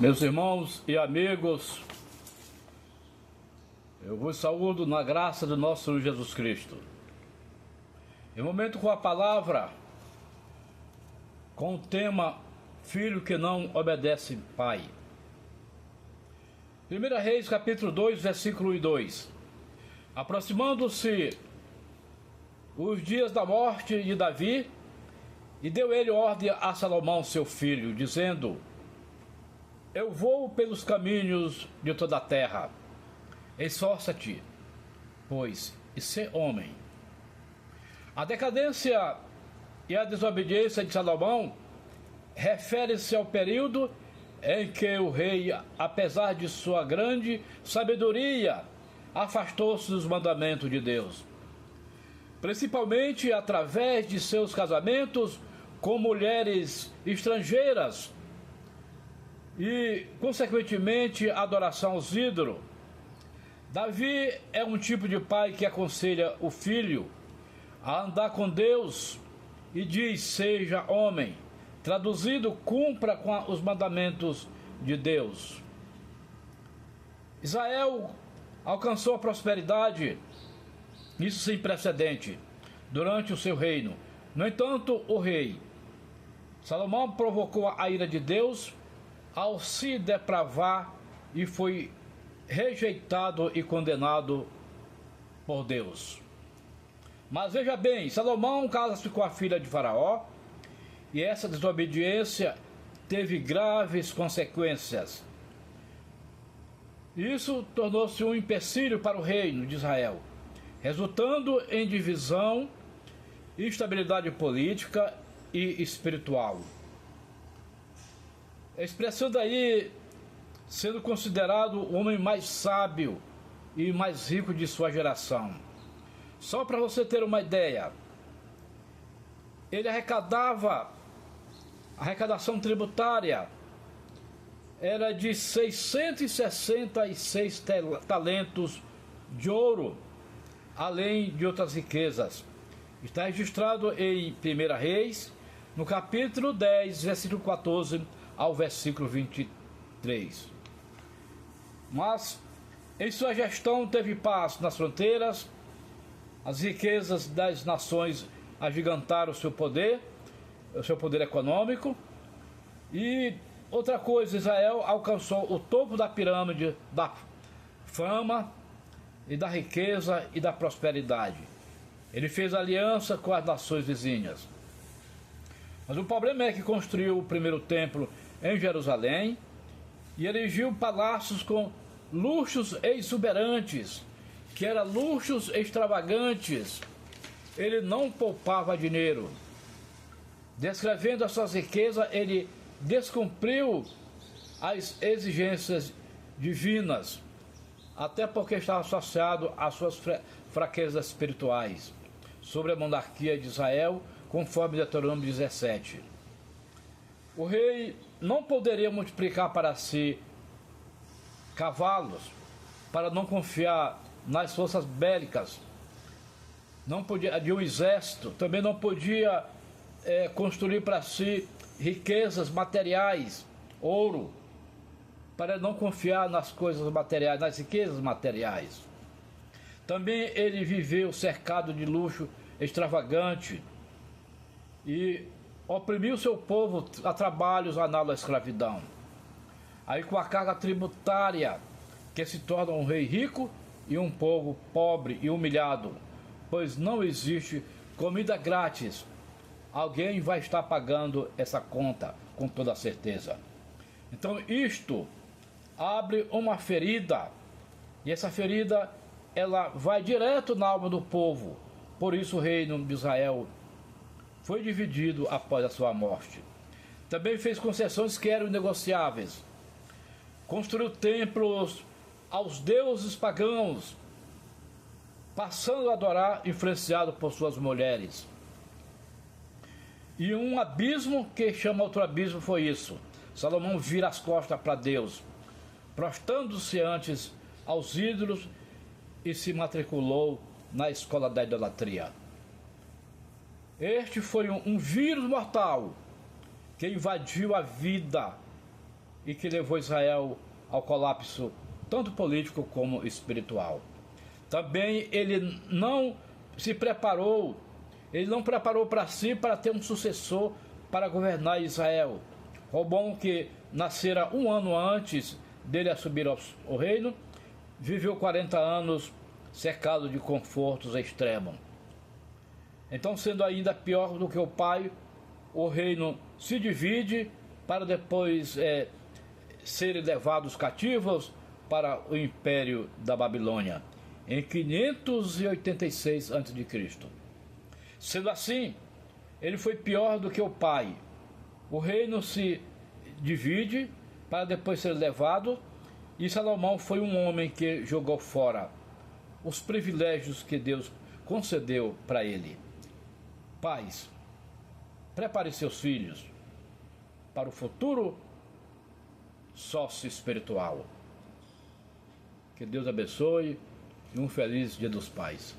Meus irmãos e amigos, eu vos saúdo na graça do nosso Senhor Jesus Cristo. Em momento com a palavra, com o tema Filho que não obedece Pai. 1 Reis, capítulo 2, versículo 2. Aproximando-se os dias da morte de Davi, e deu ele ordem a Salomão, seu filho, dizendo: Eu vou pelos caminhos de toda a terra. Esforça-te, pois, e sê homem. A decadência e a desobediência de Salomão refere-se ao período em que o rei, apesar de sua grande sabedoria, afastou-se dos mandamentos de Deus, principalmente através de seus casamentos com mulheres estrangeiras e, consequentemente, a adoração aos ídolos. Davi é um tipo de pai que aconselha o filho a andar com Deus e diz: seja homem. Traduzido, cumpra com os mandamentos de Deus. Israel alcançou a prosperidade, isso sem precedente, durante o seu reino. No entanto, o rei Salomão provocou a ira de Deus ao se depravar e foi rejeitado e condenado por Deus. Mas veja bem, Salomão casa-se com a filha de Faraó, e essa desobediência teve graves consequências. Isso tornou-se um empecilho para o reino de Israel, resultando em divisão, instabilidade política e espiritual. Expressando aí, sendo considerado o homem mais sábio e mais rico de sua geração. Só para você ter uma ideia, ele a arrecadação tributária era de 666 talentos de ouro, além de outras riquezas. Está registrado em 1 Reis, no capítulo 10, versículo 14 ao versículo 23. Mas em sua gestão teve paz nas fronteiras, as riquezas das nações agigantaram o seu poder econômico, e outra coisa, Israel alcançou o topo da pirâmide da fama e da riqueza e da prosperidade. Ele fez aliança com as nações vizinhas. Mas o problema é que construiu o primeiro templo em Jerusalém e erigiu palácios com luxos exuberantes, que eram luxos extravagantes. Ele não poupava dinheiro. Descrevendo as suas riquezas, ele descumpriu as exigências divinas, até porque estava associado às suas fraquezas espirituais, sobre a monarquia de Israel, conforme Deuteronômio 17. O rei não poderia multiplicar para si cavalos, para não confiar nas forças bélicas, não podia, de um exército, também não podia construir para si riquezas materiais, ouro, para não confiar nas coisas materiais, nas riquezas materiais. Também ele viveu cercado de luxo extravagante e oprimiu seu povo a trabalhos análogos à escravidão. Aí, com a carga tributária, que se torna um rei rico e um povo pobre e humilhado, pois não existe comida grátis. Alguém vai estar pagando essa conta, com toda certeza. Então isto abre uma ferida, e essa ferida ela vai direto na alma do povo. Por isso o reino de Israel foi dividido após a sua morte. Também fez concessões que eram inegociáveis. Construiu templos aos deuses pagãos, passando a adorar, influenciado por suas mulheres. E um abismo que chama outro abismo foi isso: Salomão vira as costas para Deus, prostrando-se antes aos ídolos, e se matriculou na escola da idolatria. Este foi um vírus mortal que invadiu a vida e que levou Israel ao colapso tanto político como espiritual. Também ele não preparou para si para ter um sucessor para governar Israel. Robão, que nascera um ano antes dele assumir o reino, viveu 40 anos cercado de confortos extremos. Então, sendo ainda pior do que o pai, o reino se divide para depois serem levados cativos para o império da Babilônia, em 586 a.C. Sendo assim, ele foi pior do que o pai. O reino se divide para depois ser levado, e Salomão foi um homem que jogou fora os privilégios que Deus concedeu para ele. Pais, prepare seus filhos para o futuro sócio espiritual. Que Deus abençoe e um feliz Dia dos Pais.